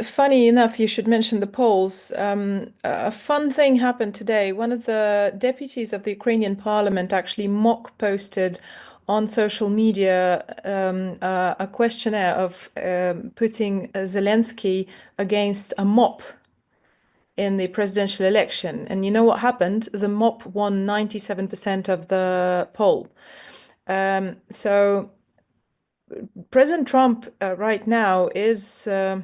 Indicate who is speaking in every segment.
Speaker 1: Funny enough, you should mention the polls. A fun thing happened today. One of the deputies of the Ukrainian parliament actually mock posted on social media a questionnaire of putting Zelensky against a mop in the presidential election. And you know what happened? The mop won 97% of the poll. So President Trump right now is well,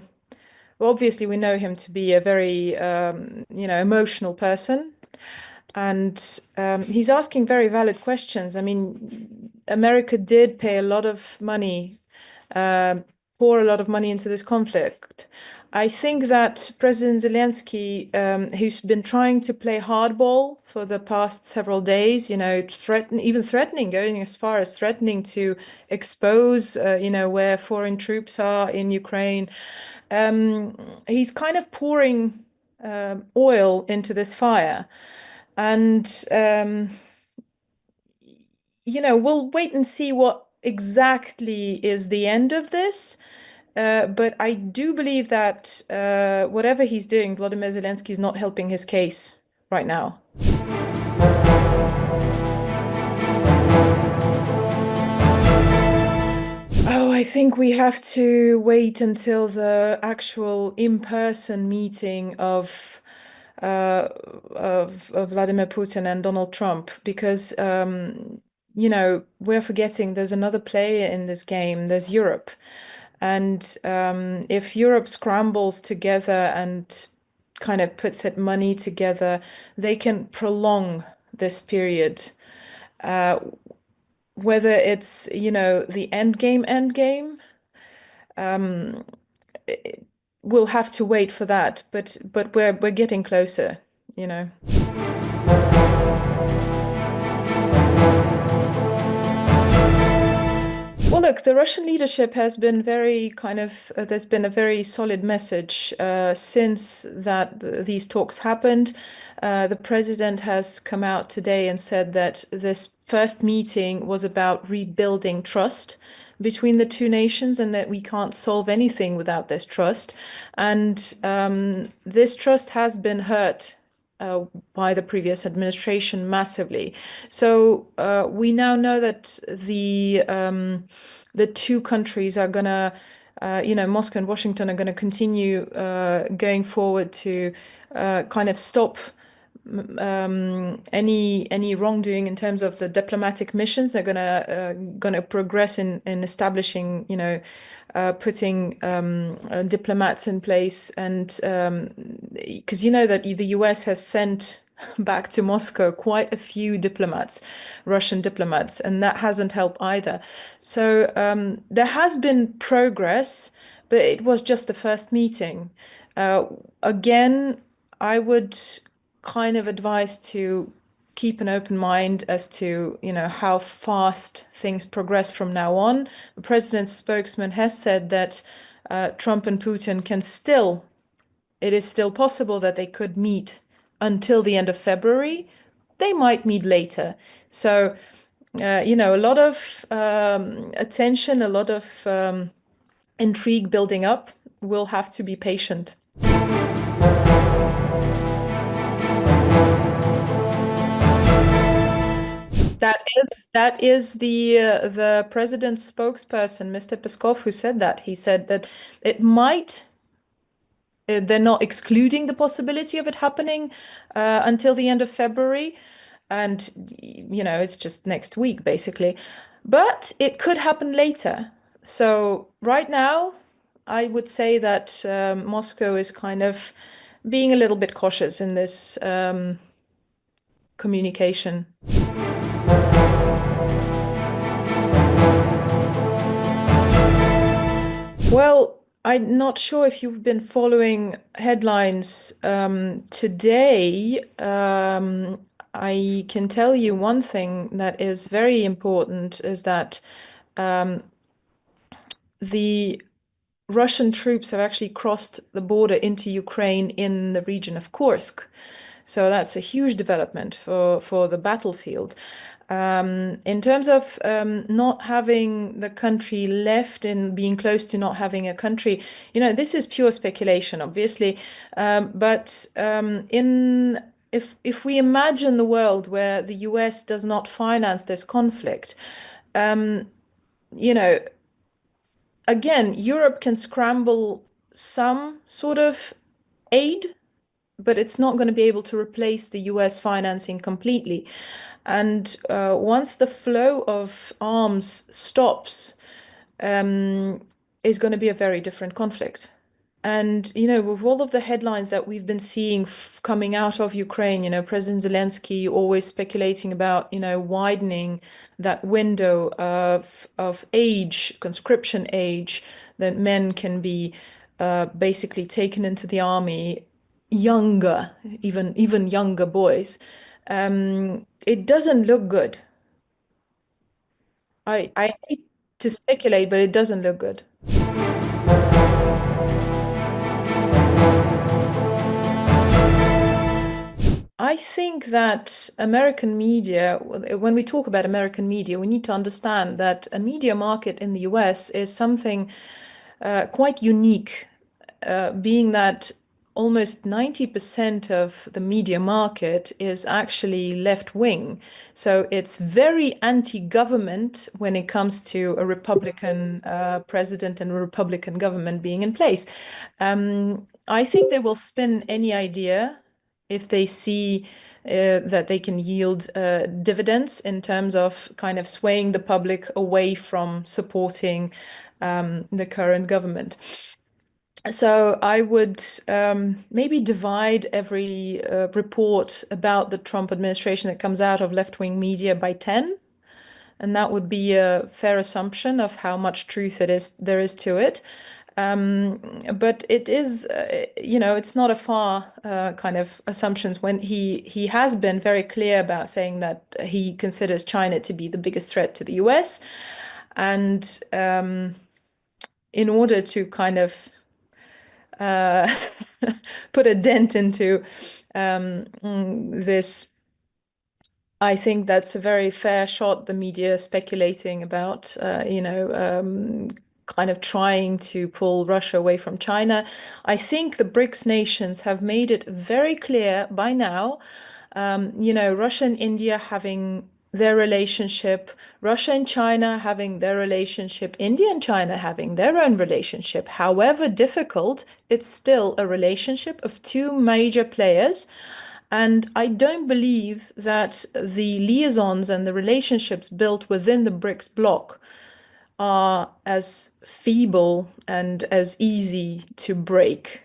Speaker 1: obviously we know him to be a very emotional person, and he's asking very valid questions. I mean, America did pay a lot of money, uh, pour a lot of money into this conflict. I think that President Zelensky, who's been trying to play hardball for the past several days, threatening, going as far as threatening to expose, where foreign troops are in Ukraine. He's kind of pouring oil into this fire. And, we'll wait and see what exactly is the end of this. But I do believe that whatever he's doing, Vladimir Zelensky is not helping his case right now. Oh, I think we have to wait until the actual in-person meeting of Vladimir Putin and Donald Trump, because we're forgetting there's another player in this game. There's Europe, and if Europe scrambles together and kind of puts its money together, they can prolong this period. Whether it's, the end game, we'll have to wait for that. But we're getting closer, you know. Well, look, the Russian leadership has been very there's been a very solid message since these talks happened. The president has come out today and said that this first meeting was about rebuilding trust between the two nations and that we can't solve anything without this trust. And this trust has been hurt by the previous administration massively. So we now know that the two countries are gonna, Moscow and Washington are going to continue going forward to kind of stop any wrongdoing in terms of the diplomatic missions. They're gonna progress in establishing, putting diplomats in place, and because you know that the US has sent back to Moscow quite a few diplomats, Russian diplomats, and that hasn't helped either. So there has been progress, but it was just the first meeting. Again, I would kind of advise to keep an open mind as to, how fast things progress from now on. The president's spokesman has said that Trump and Putin it is still possible that they could meet until the end of February. They might meet later. So, a lot of attention, a lot of intrigue building up. We'll have to be patient. That is the president's spokesperson, Mr. Peskov, who said that. He said that it might. They're not excluding the possibility of it happening until the end of February, and it's just next week basically. But it could happen later. So right now, I would say that Moscow is kind of being a little bit cautious in this communication. Well, I'm not sure if you've been following headlines today. I can tell you one thing that is very important is that the Russian troops have actually crossed the border into Ukraine in the region of Kursk. So that's a huge development for the battlefield. In terms of not having the country left and being close to not having a country, this is pure speculation, obviously. But in if we imagine the world where the US does not finance this conflict, you know, again, Europe can scramble some sort of aid, but it's not going to be able to replace the US financing completely. And once the flow of arms stops, is going to be a very different conflict. And, with all of the headlines that we've been seeing coming out of Ukraine, President Zelensky always speculating about, widening that window of age, conscription age, that men can be basically taken into the army younger, even younger boys. It doesn't look good. I hate to speculate, but it doesn't look good. I think that American media, when we talk about American media, we need to understand that a media market in the US is something quite unique, being that almost 90% of the media market is actually left wing. So it's very anti-government when it comes to a Republican president and a Republican government being in place. I think they will spin any idea if they see that they can yield dividends in terms of kind of swaying the public away from supporting the current government. So I would maybe divide every report about the Trump administration that comes out of left-wing media by 10. And that would be a fair assumption of how much truth there is to it. But it is, it's not a far kind of assumptions when he has been very clear about saying that he considers China to be the biggest threat to the US. And in order to kind of uh, put a dent into this, I think that's a very fair shot, the media speculating about, kind of trying to pull Russia away from China. I think the BRICS nations have made it very clear by now, Russia and India having their relationship, Russia and China having their relationship, India and China having their own relationship. However difficult, it's still a relationship of two major players. And I don't believe that the liaisons and the relationships built within the BRICS bloc are as feeble and as easy to break